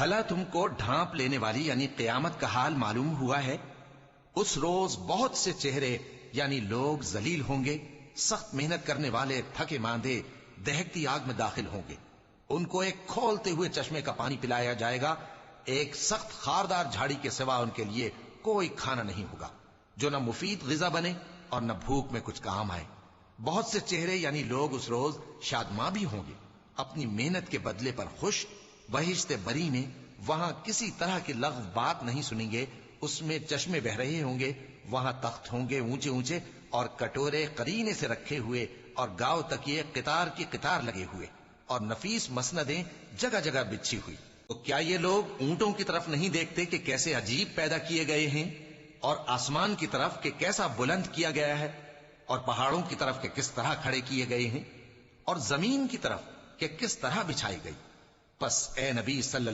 بھلا تم کو ڈھانپ لینے والی یعنی قیامت کا حال معلوم ہوا ہے؟ اس روز بہت سے چہرے یعنی لوگ ذلیل ہوں گے، سخت محنت کرنے والے تھکے ماندے دہکتی آگ میں داخل ہوں گے۔ ان کو ایک کھولتے ہوئے چشمے کا پانی پلایا جائے گا، ایک سخت خاردار جھاڑی کے سوا ان کے لیے کوئی کھانا نہیں ہوگا جو نہ مفید غذا بنے اور نہ بھوک میں کچھ کام آئے۔ بہت سے چہرے یعنی لوگ اس روز شادماں بھی ہوں گے، اپنی محنت کے بدلے پر خوش۔ بہشت بری میں وہاں کسی طرح کی لغو بات نہیں سنیں گے، اس میں چشمے بہ رہے ہوں گے، وہاں تخت ہوں گے اونچے اونچے اور کٹورے قرینے سے رکھے ہوئے اور گاؤ تکیے قطار کی قطار لگے ہوئے اور نفیس مسندیں جگہ جگہ بچھی ہوئی۔ تو کیا یہ لوگ اونٹوں کی طرف نہیں دیکھتے کہ کیسے عجیب پیدا کیے گئے ہیں، اور آسمان کی طرف کہ کیسا بلند کیا گیا ہے، اور پہاڑوں کی طرف کہ کس طرح کھڑے کیے گئے ہیں، اور زمین کی طرف کہ کس طرح بچھائی گئی؟ پس اے نبی صلی اللہ